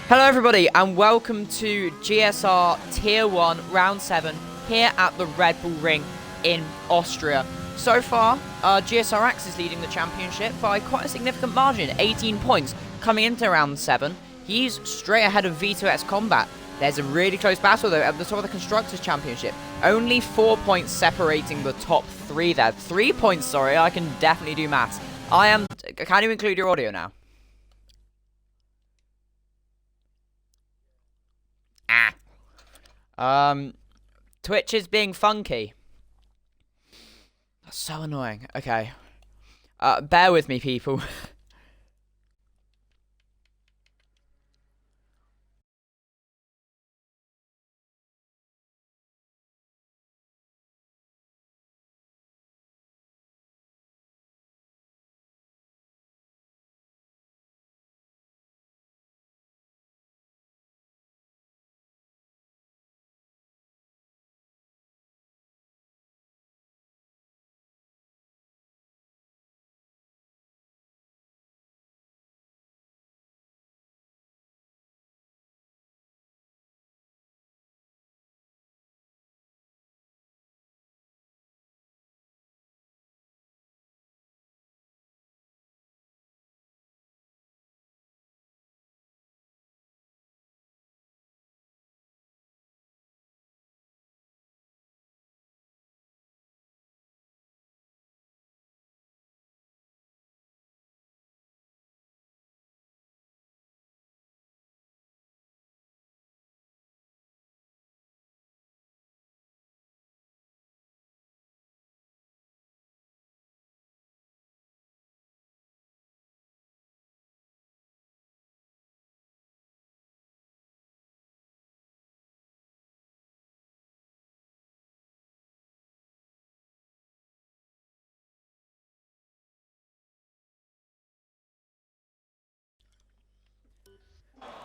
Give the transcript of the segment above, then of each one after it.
Hello everybody and welcome to GSR Tier 1 Round 7 here at the Red Bull Ring in Austria. So far, GSRX is leading the championship by quite a significant margin, 18 points. Coming into Round 7, he's straight ahead of V2X Combat. There's a really close battle though at the top of the Constructors' Championship. Only 4 points separating the top 3 there. 3 points, sorry, I can definitely do maths. Can you include your audio now? Twitch is being funky. That's so annoying. Okay. Bear with me, people.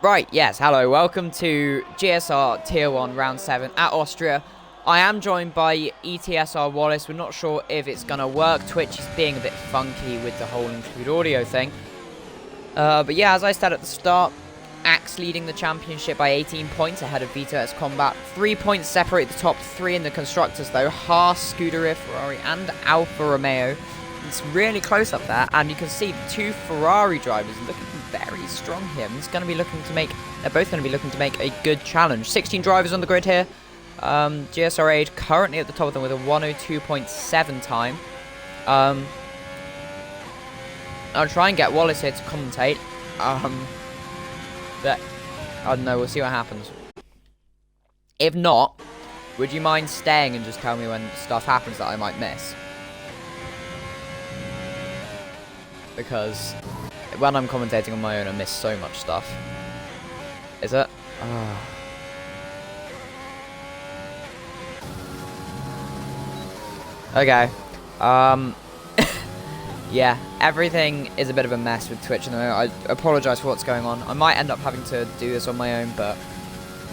Right, yes, hello, welcome to GSR Tier 1 Round 7 at Austria. I am joined by ETSR Wallace. We're not sure if it's going to work. Twitch is being a bit funky with the whole include audio thing. But yeah, as I said at the start, Axe leading the championship by 18 points ahead of V2X Combat. 3 points separate the top 3 in the Constructors though. Haas, Scuderia, Ferrari and Alfa Romeo. It's really close up there, and you can see the 2 Ferrari drivers looking very strong here. And they're both going to be looking to make a good challenge. 16 drivers on the grid here. GSR currently at the top of them with a 102.7 time. I'll try and get Wallace here to commentate. But I don't know, we'll see what happens. If not, would you mind staying and just tell me when stuff happens that I might miss? Because when I'm commentating on my own, I miss so much stuff. Is it? Oh. Okay. Yeah, everything is a bit of a mess with Twitch, and I apologise for what's going on. I might end up having to do this on my own, but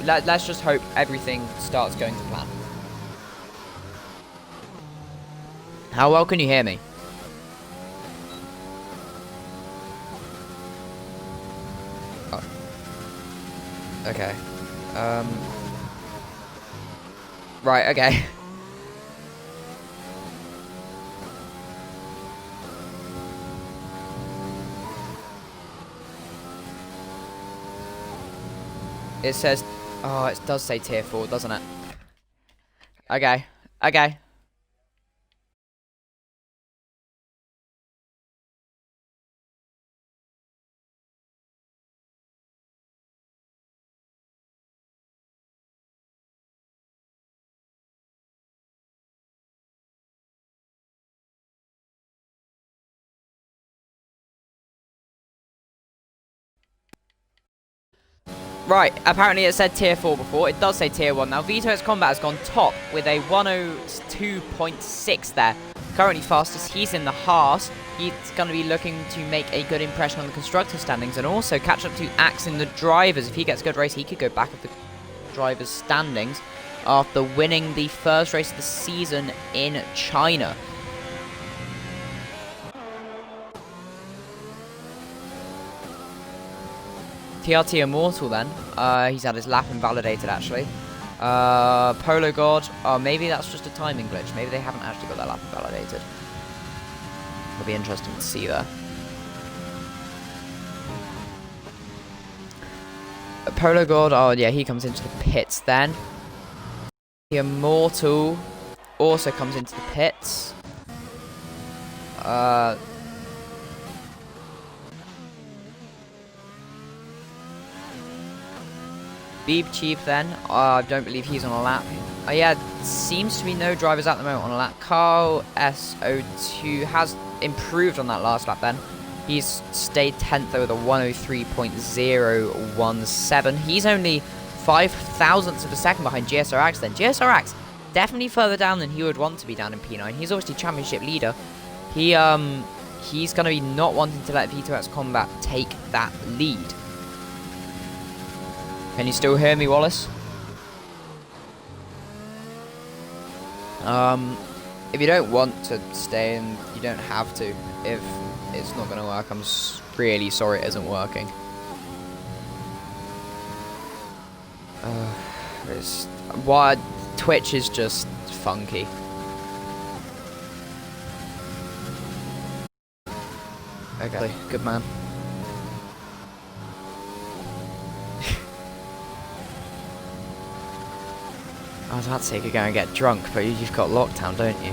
let's just hope everything starts going to plan. How well can you hear me? Okay. Right, okay. It says... Oh, it does say Tier 4, doesn't it? Okay. Okay. Right, apparently it said Tier 4 before. It does say Tier 1 now. V2X Combat has gone top with a 102.6 there. Currently fastest, he's in the Haas. He's going to be looking to make a good impression on the Constructor standings and also catch up to Axe in the Drivers. If he gets a good race, he could go back at the Drivers standings after winning the first race of the season in China. TRT Immortal then. He's had his lap invalidated actually. Polo God. Oh, maybe that's just a timing glitch. Maybe they haven't actually got their lap invalidated. It'll be interesting to see there. Polo God. Oh yeah, he comes into the pits then. The Immortal also comes into the pits. Beeb Cheap then. I don't believe he's on a lap. Yeah, seems to be no drivers at the moment on a lap. Carl S02 has improved on that last lap then. He's stayed 10th though with a 103.017. He's only 5 thousandths of a second behind GSR then. GSR definitely further down than he would want to be down in P9. He's obviously championship leader. He's going to be not wanting to let V2X Combat take that lead. Can you still hear me, Wallace? If you don't want to stay in, you don't have to. If it's not going to work, I'm really sorry it isn't working. Why Twitch is just funky. Okay, good man. I was about to say you could go and get drunk, but you've got lockdown, don't you?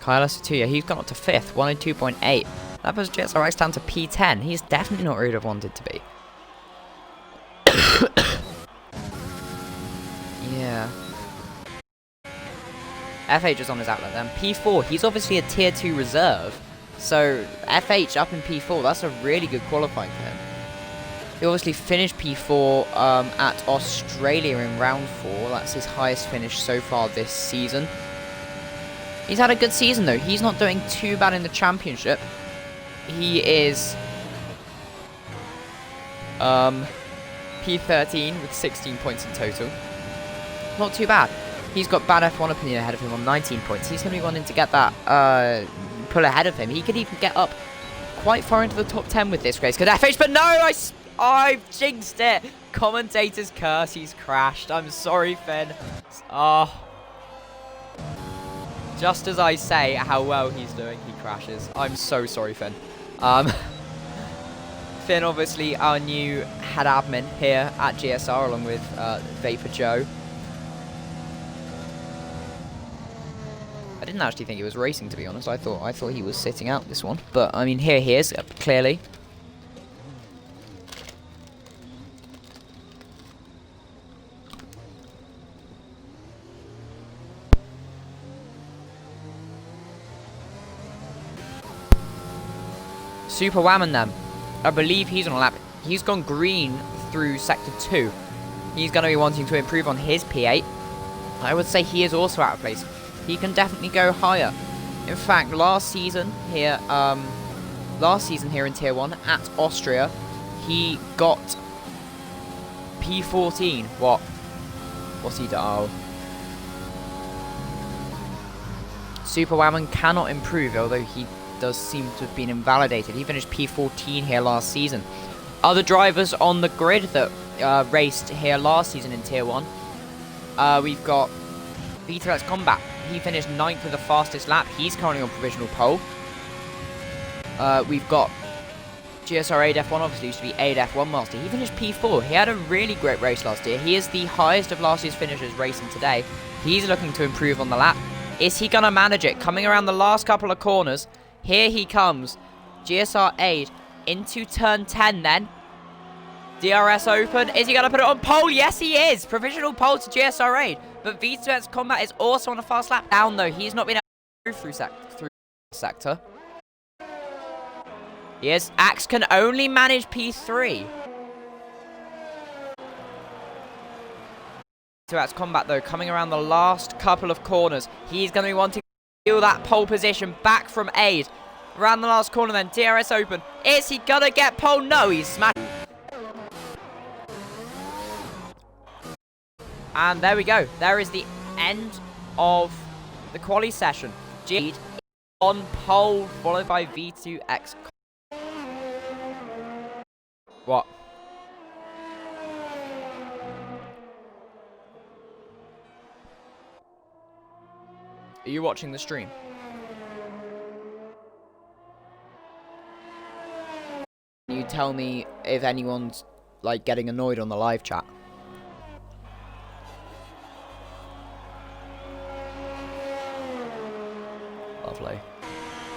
Kyle S2, yeah, he's gone up to 5th, 102.8. That puts GSR down to P10. He's definitely not where he'd have wanted to be. Yeah. FH is on his outlet then. P4, he's obviously a tier 2 reserve. So, FH up in P4, that's a really good qualifying for him. He obviously finished P4 at Australia in round 4. That's his highest finish so far this season. He's had a good season though. He's not doing too bad in the championship. He is P13 with 16 points in total. Not too bad. He's got bad F1 opinion ahead of him on 19 points. He's going to be wanting to get that pull ahead of him. He could even get up quite far into the top 10 with this race. Could FH, but no, I jinxed it. Commentator's curse. He's crashed. I'm sorry, Finn. Oh. Just as I say how well he's doing, he crashes. I'm so sorry, Finn. Finn, obviously, our new head admin here at GSR, along with Vapor Joe. I didn't actually think he was racing, to be honest. I thought he was sitting out this one. But, I mean, here he is, clearly. Super Whammon then. I believe he's on a lap. He's gone green through Sector 2. He's going to be wanting to improve on his P8. I would say he is also out of place. He can definitely go higher. In fact, last season here in Tier 1 at Austria, he got P14. What's he done? Oh. Super Whammon cannot improve, although he does seem to have been invalidated. He finished P14 here last season. Other drivers on the grid that raced here last season in Tier 1, we've got V2X Combat. He finished 9th with the fastest lap. He's currently on provisional pole. We've got GSR ADF1, obviously used to be ADF1 Master. He finished P4. He had a really great race last year. He is the highest of last year's finishers racing today. He's looking to improve on the lap. Is he going to manage it? Coming around the last couple of corners. Here he comes. GSR Aid into turn 10 then. DRS open. Is he going to put it on pole? Yes, he is. Provisional pole to GSR Aid. But V2X Combat is also on a fast lap down, though. He's not been able to move through sector. Yes, Axe can only manage P3. V2X Combat, though, coming around the last couple of corners. He's going to be wanting to steal that pole position back from Aid. Around the last corner then, DRS open. Is he going to get pole? No, he's smashed. And there we go. There is the end of the quali session. G on pole, followed by V2X. What? Are you watching the stream? Can you tell me if anyone's, like, getting annoyed on the live chat? Lovely.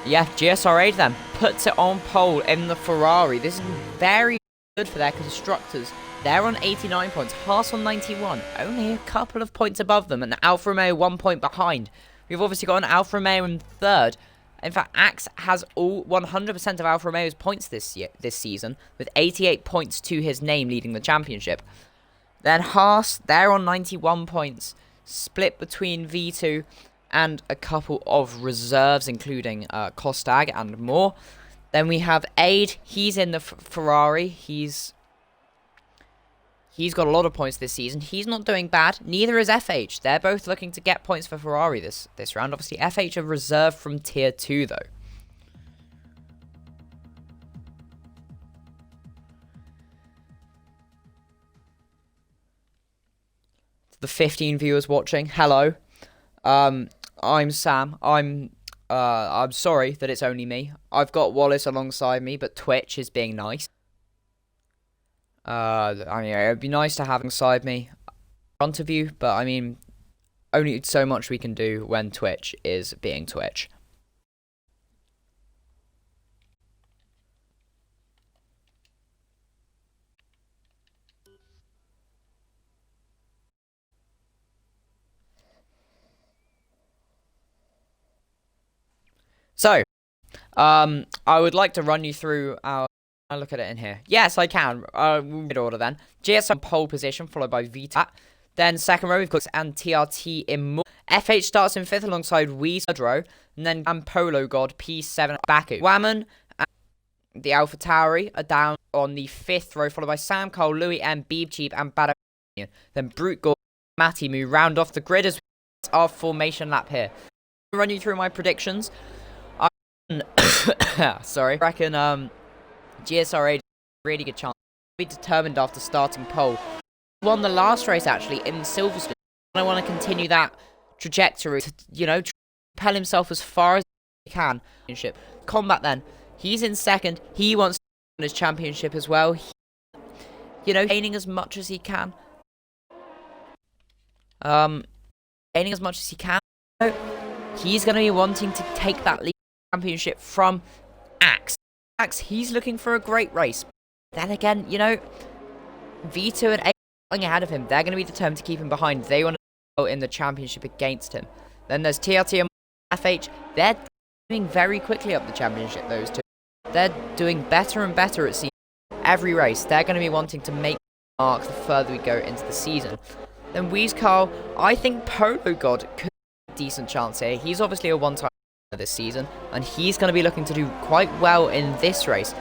Yeah, GSR then puts it on pole in the Ferrari. This is very good for their constructors. They're on 89 points, Haas on 91, only a couple of points above them, and Alfa Romeo 1 point behind. We've obviously got an Alfa Romeo in third. In fact, Axe has all 100% of Alfa Romeo's points this season, with 88 points to his name, leading the championship. Then Haas, they're on 91 points, split between V2 and a couple of reserves, including Kostag and more. Then we have Aid. He's in the Ferrari. He's got a lot of points this season. He's not doing bad. Neither is FH. They're both looking to get points for Ferrari this round. Obviously, FH are reserved from Tier 2, though. The 15 viewers watching, hello. I'm Sam. I'm sorry that it's only me. I've got Wallace alongside me, but Twitch is being nice. I mean, it'd be nice to have alongside me in front of you, but I mean, only so much we can do when Twitch is being Twitch. So, I would like to run you through our... I'll look at it in here. Yes, I can. Mid-order then. GSR on pole position, followed by V2. Then second row, we've got and TRT in more. FH starts in fifth alongside Weez, third row. And then Polo God, P7, Baku. Wammon and the Alpha Tauri are down on the fifth row, followed by Sam Cole, Louis M, Beeb Cheap, and Bada. Then Brute Gore, Matty Moo round off the grid as our formation lap here. I'll run you through my predictions. Sorry. I reckon GSR a really good chance. Be determined after starting pole. Won the last race actually in Silverstone. I want to continue that trajectory to, you know, propel himself as far as he can. Combat then. He's in second. He wants to win his championship as well. You know, gaining as much as he can. Gaining as much as he can. He's going to be wanting to take that lead championship from Axe. He's looking for a great race. Then again, you know, V2 and A going ahead of him. They're going to be determined to keep him behind. They want to go in the championship against him. Then there's TRT and FH. They're doing very quickly up the championship, those two. They're doing better and better at seeing every race. They're going to be wanting to make mark the further we go into the season. Then Weez Carl, I think Polo God could have a decent chance here. He's obviously a one-time this season, and he's going to be looking to do quite well in this race.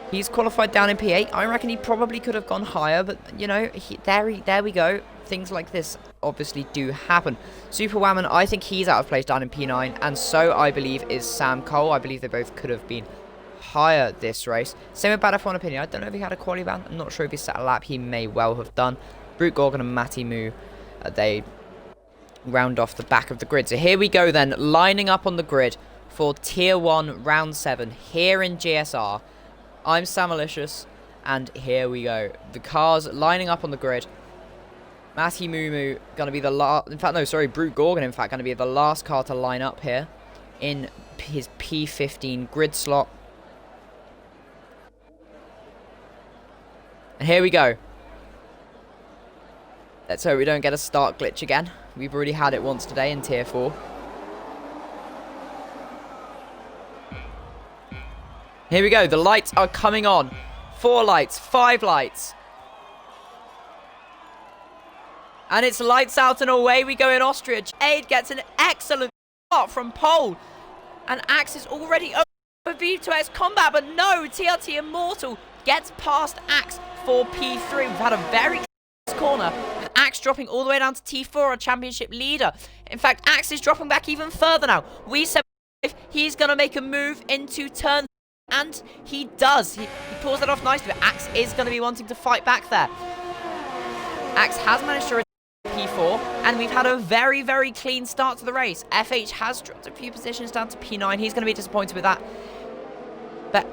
He's qualified down in P8. I reckon he probably could have gone higher, but you know, there we go. Things like this obviously do happen. Super Whammon, I think he's out of place down in P9, and so I believe is Sam Cole. I believe they both could have been higher this race. Same with Bad F1 Opinion. I don't know if he had a quali ban. I'm not sure if he set a lap. He may well have done. Brute Gorgon and Matty Moo, they round off the back of the grid. So here we go then, lining up on the grid for Tier 1 Round 7 here in GSR. I'm SAMOLICIOUS, and here we go. The cars lining up on the grid. Matty Moo going to be the last... In fact, no, sorry, Brute Gorgon, in fact, going to be the last car to line up here in his P15 grid slot. And here we go. Let's hope we don't get a start glitch again. We've already had it once today in Tier 4. Here we go. The lights are coming on. 4 lights, 5 lights. And it's lights out and away we go in Austria. Aid gets an excellent start from pole. And Axe is already over V2X combat. But no, TRT Immortal gets past Axe for P3. We've had a very close corner. Axe dropping all the way down to T4, our championship leader. In fact, Axe is dropping back even further now. We said he's going to make a move into turn, and he does. He pulls that off nicely, but Axe is going to be wanting to fight back there. Axe has managed to retain P4, and we've had a very, very clean start to the race. FH has dropped a few positions down to P9. He's going to be disappointed with that. But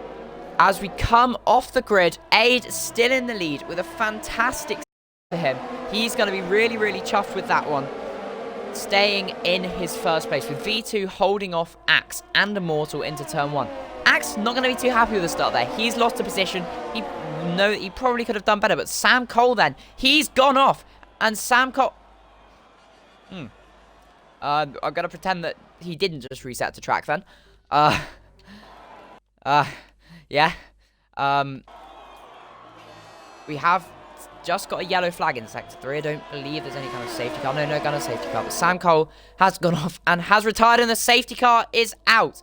as we come off the grid, Aid still in the lead with a fantastic for him. He's going to be really, really chuffed with that one. Staying in his first place with V2 holding off Axe and Immortal into turn 1. Axe not going to be too happy with the start there. He's lost a position. He probably could have done better, but Sam Cole then, he's gone off. And Sam Cole... I'm going to pretend that he didn't just reset to track then. Yeah. We have just got a yellow flag in Sector 3. I don't believe there's any kind of safety car. No kind of safety car. But Sam Cole has gone off and has retired, and the safety car is out.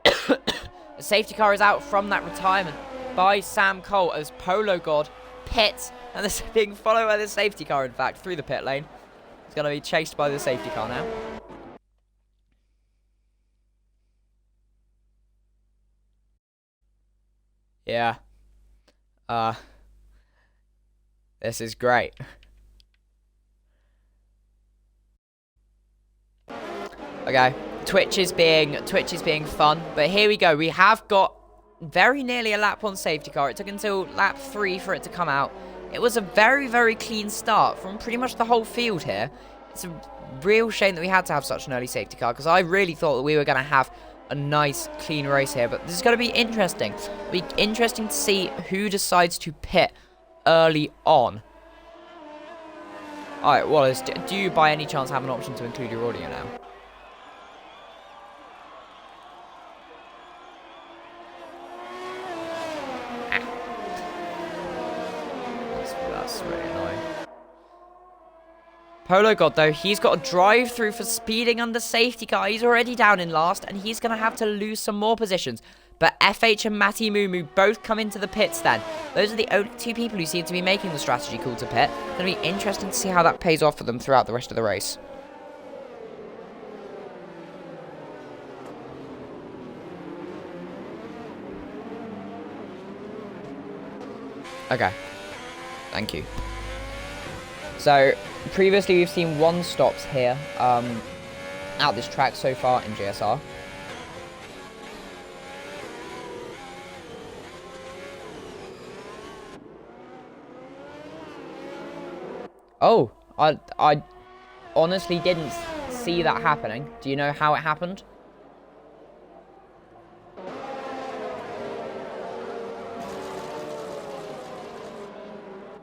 The safety car is out from that retirement by Sam Cole as Polo God pits, and this is being followed by the safety car, in fact, through the pit lane. It's going to be chased by the safety car now. Yeah. This is great. Okay. Twitch is being fun, but here we go. We have got very nearly a lap on safety car. It took until lap 3 for it to come out. It was a very, very clean start from pretty much the whole field here. It's a real shame that we had to have such an early safety car, because I really thought that we were going to have a nice, clean race here. But this is going to be interesting. It'll be interesting to see who decides to pit early on. Alright, Wallace, do you by any chance have an option to include your audio now? That's really annoying. Polo God, though, he's got a drive-through for speeding under safety car. He's already down in last, and he's going to have to lose some more positions. But FH and Matty Mumu both come into the pits then. Those are the only two people who seem to be making the strategy call to pit. It's going to be interesting to see how that pays off for them throughout the rest of the race. Okay. Thank you. So, previously we've seen 1 stops here at this track so far in GSR. Oh, I honestly didn't see that happening. Do you know how it happened?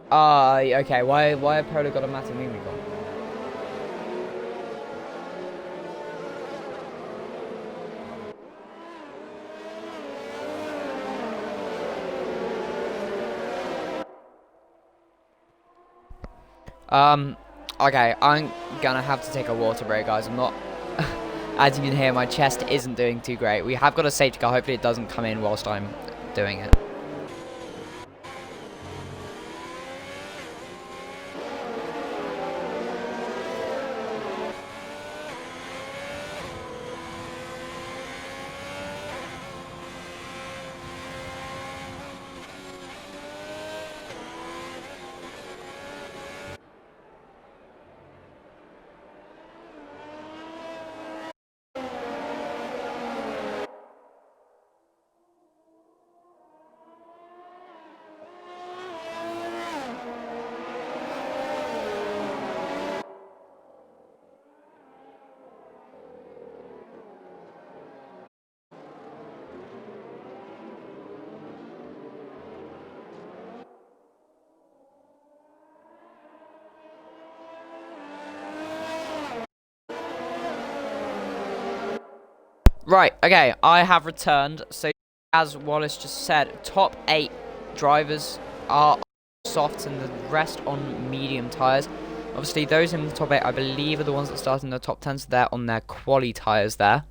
Okay, why have Polo got a Matty Mumu gone? Okay, I'm gonna have to take a water break, guys. I'm not... As you can hear, my chest isn't doing too great. We have got a safety car. Hopefully it doesn't come in whilst I'm doing it. Right, okay, I have returned. So, as Wallace just said, top 8 drivers are softs and the rest on medium tyres. Obviously, those in the top 8, I believe, are the ones that start in the top 10, so they're on their quali tyres there.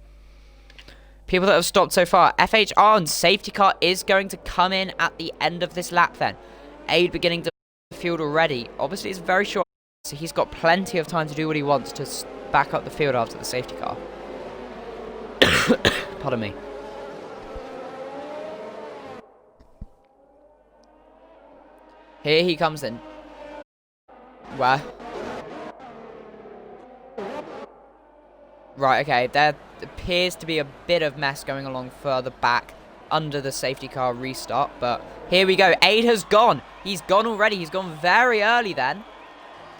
People that have stopped so far, FHR and safety car is going to come in at the end of this lap then. Aid beginning to field already. Obviously, it's very short So he's got plenty of time to do what he wants to back up the field after the safety car. Pardon me. Here he comes in. Where? Right, okay. There appears to be a bit of mess going along further back under the safety car restart. But here we go. Aid has gone. He's gone already. He's gone very early then.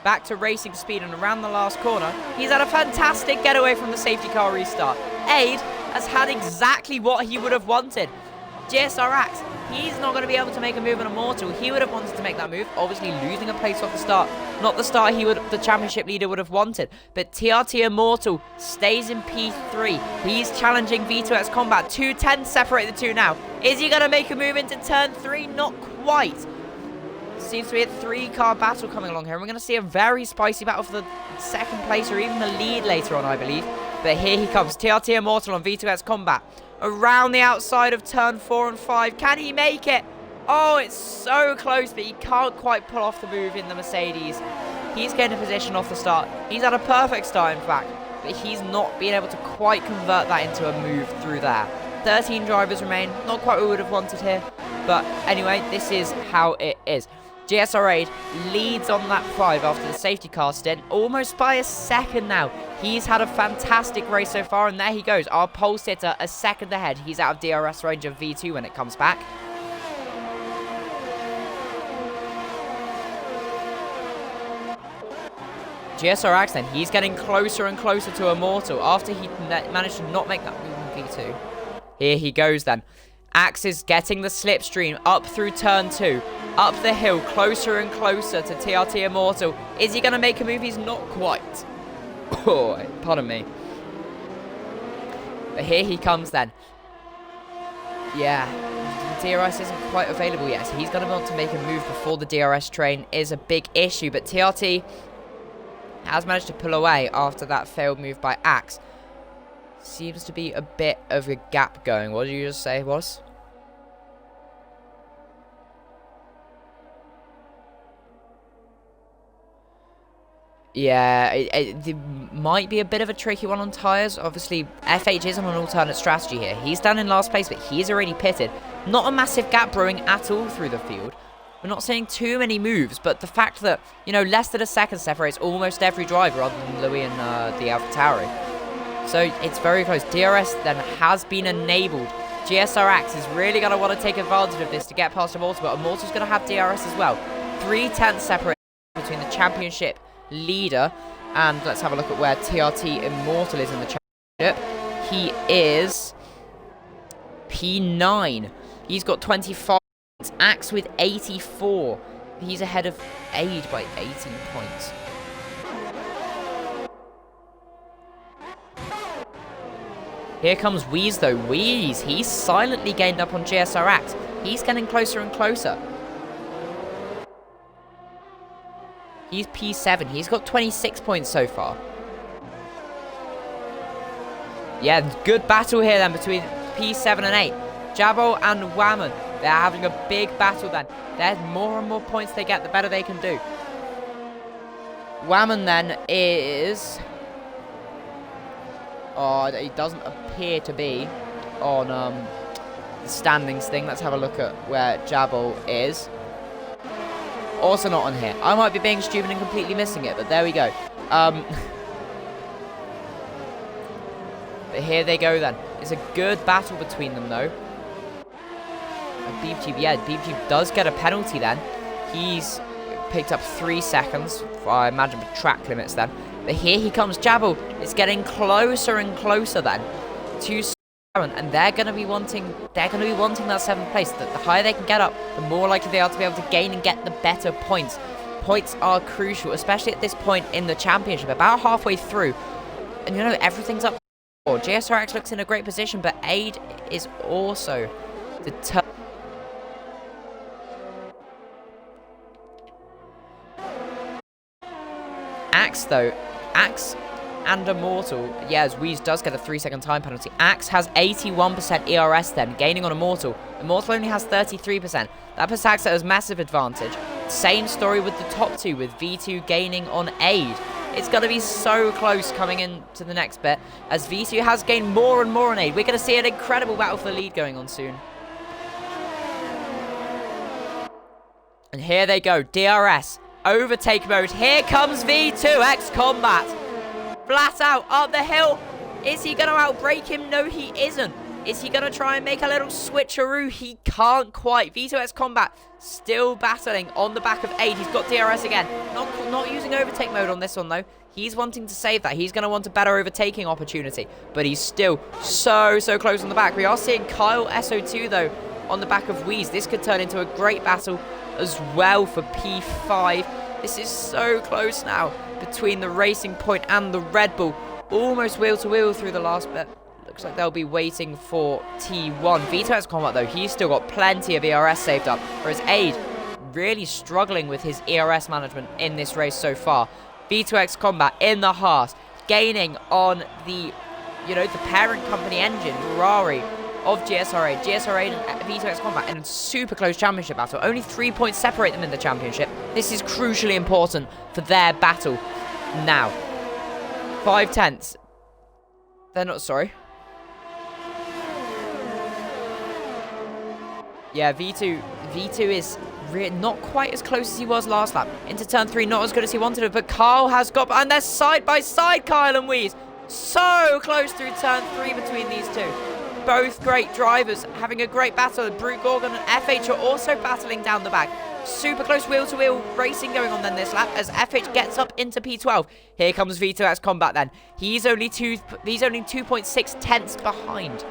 Back to racing speed and around the last corner. He's had a fantastic getaway from the safety car restart. Aid has had exactly what he would have wanted. GSR Axe, he's not going to be able to make a move on Immortal. He would have wanted to make that move, obviously losing a place off the start. Not the start the championship leader would have wanted. But TRT Immortal stays in P3. He's challenging V2X Combat. 210 separate the two now. Is he going to make a move into turn 3? Not quite. Seems to be a 3-car battle coming along here. And we're going to see a very spicy battle for the second place or even the lead later on, I believe. But here he comes. TRT Immortal on V2X Combat. Around the outside of turn 4 and 5. Can he make it? Oh, it's so close, but he can't quite pull off the move in the Mercedes. He's getting a position off the start. He's had a perfect start, in fact. But he's not been able to quite convert that into a move through there. 13 drivers remain. Not quite what we would have wanted here. But anyway, this is how it is. GSR Aid leads on lap 5 after the safety car stint, almost by a second now. He's had a fantastic race so far, and there he goes. Our pole sitter a second ahead. He's out of DRS range of V2 when it comes back. GSR Axe then, he's getting closer and closer to Immortal after he managed to not make that move in V2. Here he goes then. Axe is getting the slipstream up through turn 2. Up the hill, closer and closer to TRT Immortal. Is he going to make a move? He's not quite. Oh, pardon me. But here he comes then. Yeah, the DRS isn't quite available yet, so he's going to want to make a move before the DRS train is a big issue. But TRT has managed to pull away after that failed move by Axe. Seems to be a bit of a gap going. What did you just say, Wallace? Yeah, it might be a bit of a tricky one on tyres. Obviously, FH is on an alternate strategy here. He's down in last place, but he's already pitted. Not a massive gap brewing at all through the field. We're not seeing too many moves, but the fact that, you know, less than a second separates almost every driver other than Louis and the AlphaTauri. So it's very close. DRS then has been enabled. GSR Axe is really going to want to take advantage of this to get past Immortal, but Immortal's going to have DRS as well. 3/10 separate between the championship leader, and let's have a look at where TRT Immortal is in the championship. He is P9. He's got 25 points. Axe with 84. He's ahead of Aid by 18 points. Here comes Wheeze though. Wheeze, he's silently gained up on GSR Axe. He's getting closer and closer. He's P7. He's got 26 points so far. Yeah, good battle here then between P7 and 8. Jabo and Whammon. They're having a big battle then. There's more and more points they get, the better they can do. Whammon then is... Oh, he doesn't appear to be on the standings thing. Let's have a look at where Jabo is. Also not on here. I might be being stupid and completely missing it, but there we go. But here they go then. It's a good battle between them though. BeepTube, yeah, BeepTube does get a penalty then. He's picked up 3 seconds, I imagine for track limits then. But here he comes, Jabo. It's getting closer and closer then to Sharon, and they're going to be wanting that 7th place. The higher they can get up, the more likely they are to be able to gain and get the better points. Points are crucial, especially at this point in the championship, about halfway through. And you know, everything's up. GSRX looks in a great position, but Aid is also determined. Axe though, Axe and Immortal, yeah, as Wheeze does get a 3-second time penalty. Axe has 81% ERS then, gaining on Immortal. Immortal only has 33%. That puts Axe at a massive advantage. Same story with the top two, with V2 gaining on Aid. It's going to be so close coming into the next bit, as V2 has gained more and more on Aid. We're going to see an incredible battle for the lead going on soon. And here they go, DRS, overtake mode. Here comes V2X Combat. Flat out, up the hill. Is he going to outbrake him? No, he isn't. Is he going to try and make a little switcheroo? He can't quite. V2X Combat still battling on the back of Aid. He's got DRS again. Not using overtake mode on this one, though. He's wanting to save that. He's going to want a better overtaking opportunity. But he's still so close on the back. We are seeing Kyle SO2, though, on the back of Wheeze. This could turn into a great battle as well for P5. This is so close now between the Racing Point and the Red Bull. Almost wheel to wheel through the last bit. Looks like they'll be waiting for T1. V2X Combat, though, he's still got plenty of ERS saved up. Whereas Aid really struggling with his ERS management in this race so far. V2X Combat in the heart, gaining on the, the parent company engine, Ferrari, of GSR8. GSR8 and V2X Combat in a super close championship battle. Only 3 points separate them in the championship. This is crucially important for their battle now. 5/10. They're not, sorry. Yeah, V2 is not quite as close as he was last lap. Into turn 3, not as good as he wanted it, but Carl has got, and they're side by side, Kyle and Wheeze. So close through turn 3 between these two. Both great drivers having a great battle. Brute Gorgon and FH are also battling down the back. Super close wheel-to-wheel racing going on then this lap as FH gets up into P12. Here comes V2X Combat then. He's only 2.6 tenths behind.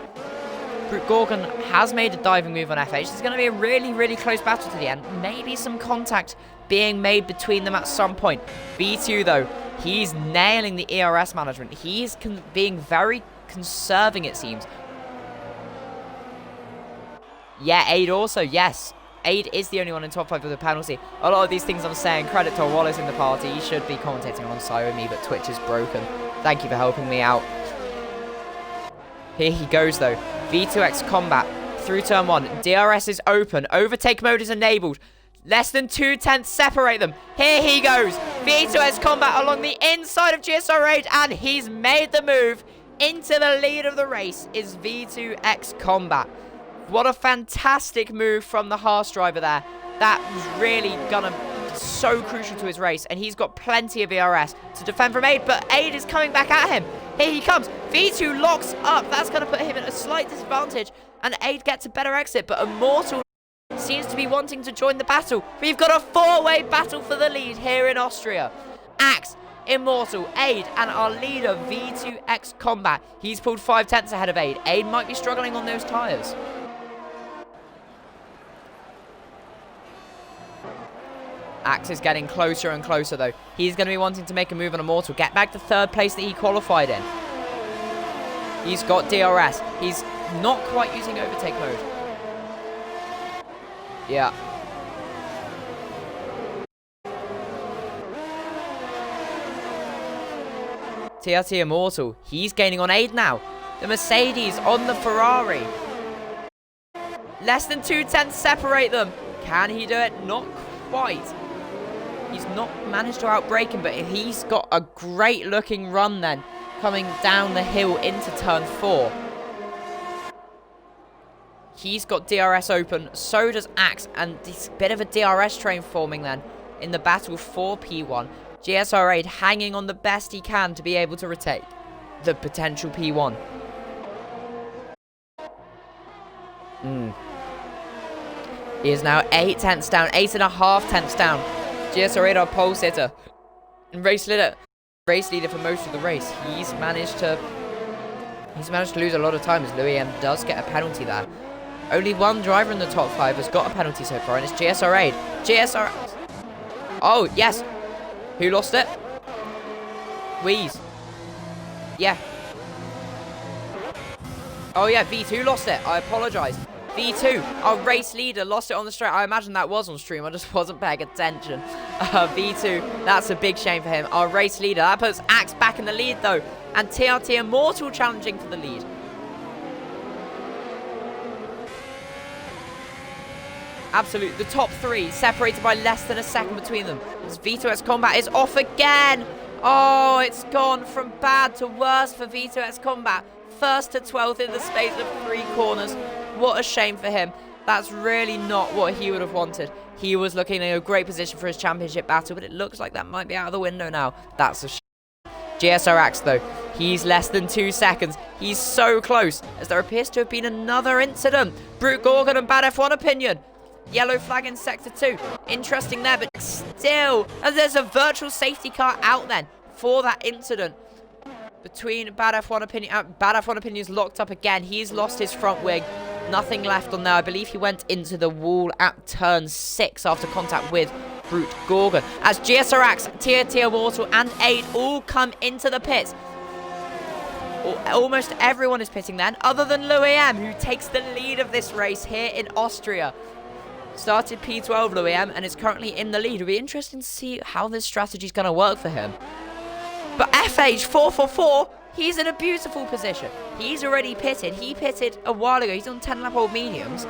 Brute Gorgon has made a diving move on FH. It's going to be a really close battle to the end. Maybe some contact being made between them at some point. V2 though, he's nailing the ERS management. He's being very conserving, it seems. Yeah, Aid also, yes. Aid is the only one in top 5 with a penalty. A lot of these things I'm saying, credit to Wallace in the party. He should be commentating alongside with me, but Twitch is broken. Thank you for helping me out. Here he goes, though. V2X Combat through turn 1. DRS is open. Overtake mode is enabled. Less than 2 tenths separate them. Here he goes. V2X Combat along the inside of GSR8, and he's made the move into the lead of the race is V2X Combat. What a fantastic move from the Haas driver there. That was really gonna be so crucial to his race, and he's got plenty of ERS to defend from Aid, but Aid is coming back at him. Here he comes. V2 locks up. That's gonna put him at a slight disadvantage, and Aid gets a better exit, but Immortal seems to be wanting to join the battle. We've got a 4-way battle for the lead here in Austria. Axe, Immortal, Aid, and our leader, V2X Combat. He's pulled 5 tenths ahead of Aid. Aid might be struggling on those tyres. Axe is getting closer and closer, though. He's going to be wanting to make a move on Immortal. Get back to 3rd place that he qualified in. He's got DRS. He's not quite using overtake mode. Yeah. TRT Immortal. He's gaining on Aid now. The Mercedes on the Ferrari. Less than 2 tenths separate them. Can he do it? Not quite. He's not managed to outbrake him, but he's got a great looking run then, coming down the hill into turn 4. He's got DRS open, so does Axe, and this bit of a DRS train forming then in the battle for P1. GSR8 hanging on the best he can to be able to retake the potential P1. He is now 8 tenths down, 8.5 tenths down. GSR8 our pole sitter and race leader for most of the race. He's managed to lose a lot of time as Louis M does get a penalty there. Only one driver in the top 5 has got a penalty so far, and it's GSR8. GSR. Oh yes, who lost it? Wheeze. Yeah. Oh yeah, V2 lost it. I apologise. V2, our race leader, lost it on the straight. I imagine that was on stream. I just wasn't paying attention. V2, that's a big shame for him. Our race leader. That puts Axe back in the lead, though. And TRT Immortal challenging for the lead. Absolute. The top three separated by less than a second between them. As Vito X Combat is off again. Oh, it's gone from bad to worse for Vito X Combat. First to 12th in the space of 3 corners. What a shame for him. That's really not what he would have wanted. He was looking in a great position for his championship battle, but it looks like that might be out of the window now. That's a shame. GSR Axe, though, he's less than 2 seconds. He's so close, as there appears to have been another incident. Brute Gorgon and Bad F1 Opinion. Yellow flag in Sector 2. Interesting there, but still, as there's a virtual safety car out then for that incident between Bad F1 Opinion. Bad F1 Opinion's locked up again. He's lost his front wing. Nothing left on there. I believe he went into the wall at turn 6 after contact with Brute Gorgon. As GSR Axe, TNT Immortal, and Aid all come into the pits. Almost everyone is pitting then, other than Louis M, who takes the lead of this race here in Austria. Started P12 Louis M and is currently in the lead. It'll be interesting to see how this strategy is going to work for him. But FH 444, he's in a beautiful position. He's already pitted. He pitted a while ago. He's on 10 lap old mediums.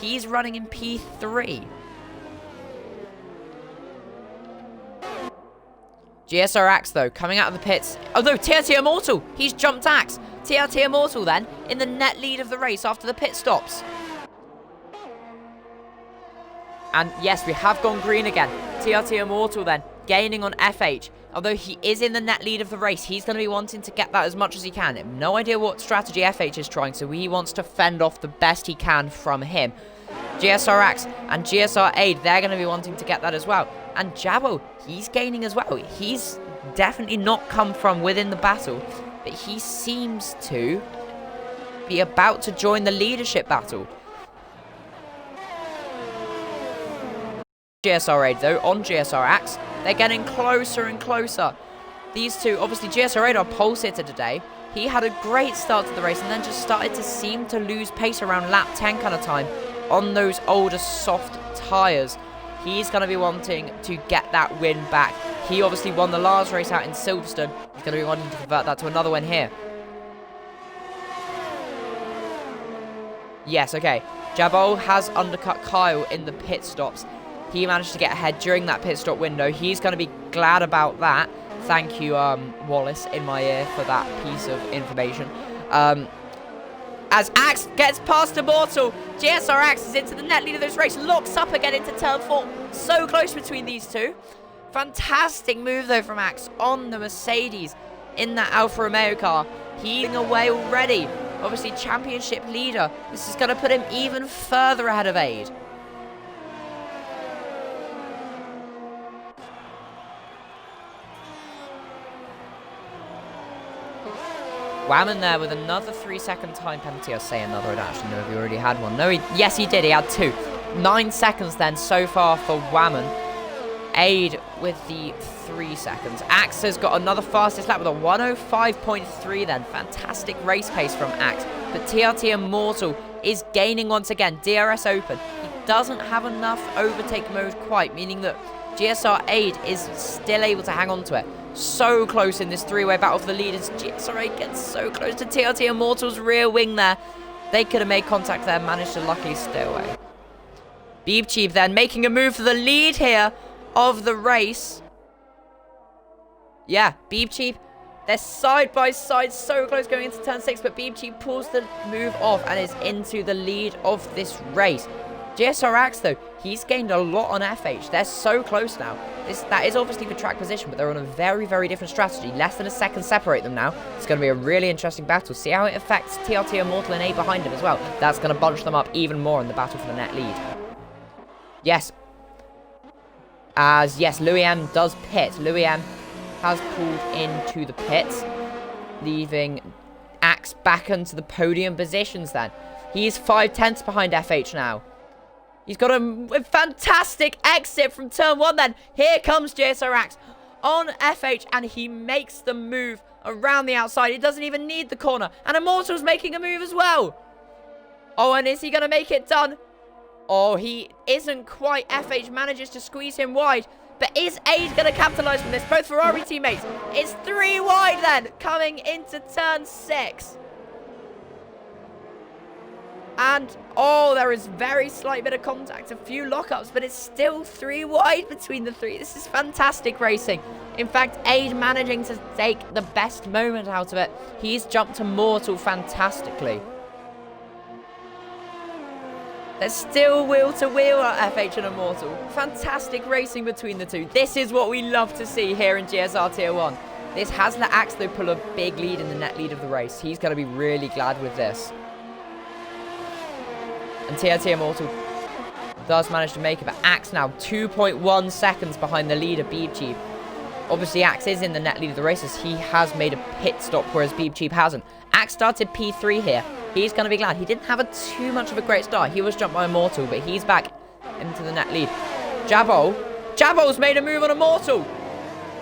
He's running in P3. GSR Axe, though, coming out of the pits. Oh, no, TRT Immortal. He's jumped Axe. TRT Immortal, then, in the net lead of the race after the pit stops. And, yes, we have gone green again. TRT Immortal, then, gaining on FH. Although he is in the net lead of the race, he's going to be wanting to get that as much as he can. No idea what strategy FH is trying, so he wants to fend off the best he can from him. GSR Axe and GSR Aid, they're going to be wanting to get that as well. And Jabo, he's gaining as well. He's definitely not come from within the battle, but he seems to be about to join the leadership battle. GSR Aid, though, on GSR Axe, they're getting closer and closer. These two, obviously, GSR Aid, our pole sitter today. He had a great start to the race and then just started to seem to lose pace around lap 10 kind of time on those older soft tyres. He's going to be wanting to get that win back. He obviously won the last race out in Silverstone. He's going to be wanting to convert that to another win here. Yes, okay. Jabol has undercut Kyle in the pit stops. He managed to get ahead during that pit stop window. He's going to be glad about that. Thank you, Wallace, in my ear for that piece of information. As Axe gets past Immortal, GSR Axe is into the net lead of this race, locks up again into turn 4. So close between these two. Fantastic move, though, from Axe on the Mercedes in that Alfa Romeo car. He's away already. Obviously, championship leader. This is going to put him even further ahead of Aid. Whammon there with another 3-second time penalty. I'll say another. I don't actually know if he already had one. No, yes, he did. He had 2. 9 seconds then so far for Whammon. Aid with the 3 seconds. Axe has got another fastest lap with a 105.3 then. Fantastic race pace from Axe. But TRT Immortal is gaining once again. DRS open. He doesn't have enough overtake mode quite, meaning that GSR Aid is still able to hang on to it. So close in this 3-way battle for the leaders. GSR Aid gets so close to TRT Immortal's rear wing there. They could have made contact there, managed to luckily stay away. Beeb Cheap then making a move for the lead here of the race. Yeah, Beeb Cheap, they're side by side, so close going into turn 6, but Beeb Cheap pulls the move off and is into the lead of this race. GSR Axe, though, he's gained a lot on FH. They're so close now. That is obviously for track position, but they're on a very, very different strategy. Less than a second separate them now. It's going to be a really interesting battle. See how it affects TRT Immortal and A behind him as well. That's going to bunch them up even more in the battle for the net lead. Yes. Yes, Louis M does pit. Louis M has pulled into the pits, leaving Axe back into the podium positions then. He's 5/10 behind FH now. He's got a fantastic exit from turn 1 then. Here comes GSR Axe on FH, and he makes the move around the outside. He doesn't even need the corner. And Immortal's making a move as well. Oh, and is he going to make it done? Oh, he isn't quite. FH manages to squeeze him wide. But is Aid going to capitalize from this? Both Ferrari teammates. It's 3 wide then, coming into turn 6. And, oh, there is very slight bit of contact, a few lockups, but it's still 3 wide between the 3. This is fantastic racing. In fact, Aid managing to take the best moment out of it. He's jumped to Mortal fantastically. There's still wheel-to-wheel at FH and Immortal. Fantastic racing between the 2. This is what we love to see here in GSR Tier 1. This has let Axe, though, pull a big lead in the net lead of the race. He's going to be really glad with this. And TRT Immortal does manage to make it, but Axe now 2.1 seconds behind the leader, Beeb Cheap. Obviously, Axe is in the net lead of the races. He has made a pit stop, whereas Beeb Cheap hasn't. Axe started P3 here. He's going to be glad. He didn't have too much of a great start. He was jumped by Immortal, but he's back into the net lead. Jabo's made a move on Immortal.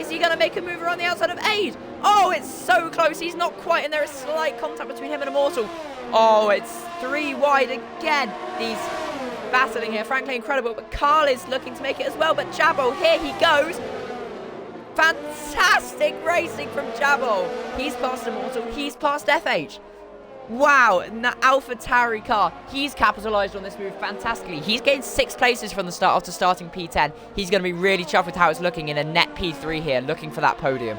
Is he going to make a move around the outside of Aid? Oh, it's so close. He's not quite, and there is slight contact between him and Immortal. Oh, it's 3 wide again. He's battling here. Frankly, incredible. But Carl is looking to make it as well. But Jabo, here he goes. Fantastic racing from Jabo. He's past Immortal. He's past FH. Wow, and that Alpha Tauri car, he's capitalised on this move fantastically. He's gained 6 places from the start after starting P10. He's going to be really chuffed with how it's looking in a net P3 here, looking for that podium.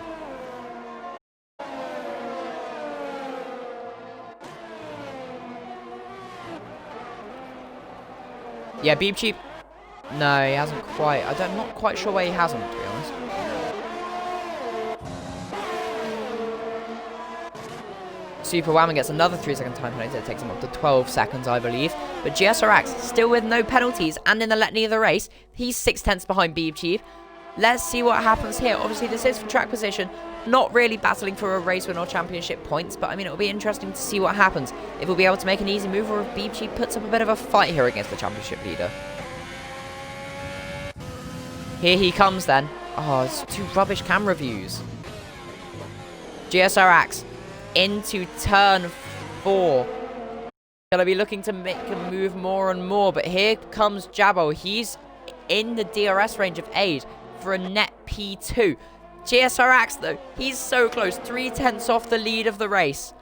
Yeah, Beeb Cheap. No, he hasn't quite. I'm not quite sure where he hasn't, to be honest. Super Whammon gets another 3-second time penalty. It takes him up to 12 seconds, I believe. But GSRX still with no penalties and in the let lead of the race. He's 6/10 behind Beeb Cheap. Let's see what happens here. Obviously, this is for track position. Not really battling for a race win or championship points, but I mean, it'll be interesting to see what happens. If we'll be able to make an easy move or if Beeb Cheap puts up a bit of a fight here against the championship leader. Here he comes then. Oh, it's 2 rubbish camera views. GSRX into turn 4. Gonna be looking to make a move more and more, but here comes Jabo. He's in the DRS range of Aid for a net P2. GSRX though, he's so close, 3/10 off the lead of the race.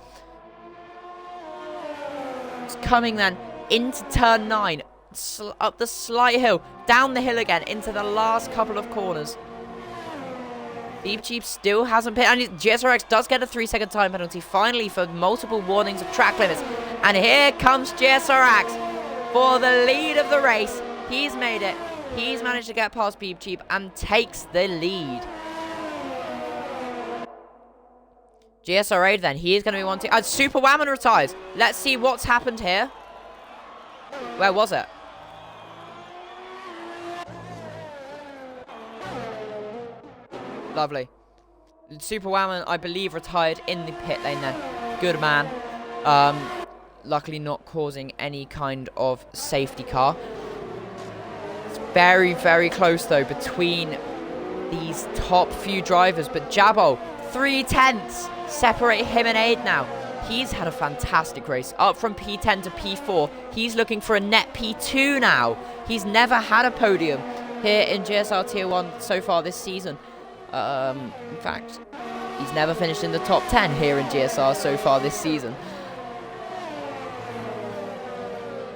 It's coming then into turn 9, up the slight hill, down the hill again, into the last couple of corners. Beeb Cheap still hasn't pit, and GSRX does get a 3-second time penalty, finally, for multiple warnings of track limits. And here comes GSRX for the lead of the race. He's made it. He's managed to get past Beeb Cheap and takes the lead. GSR then, he is going to be wanting... Super Whammon retires. Let's see what's happened here. Where was it? Lovely. Super Whammon, I believe, retired in the pit lane then. Good man. Luckily not causing any kind of safety car. It's very, very close, though, between these top few drivers. But Jabo, 3/10 separate him and Aid now. He's had a fantastic race. Up from P10 to P4. He's looking for a net P2 now. He's never had a podium here in GSR Tier 1 so far this season. In fact, he's never finished in the top 10 here in GSR so far this season.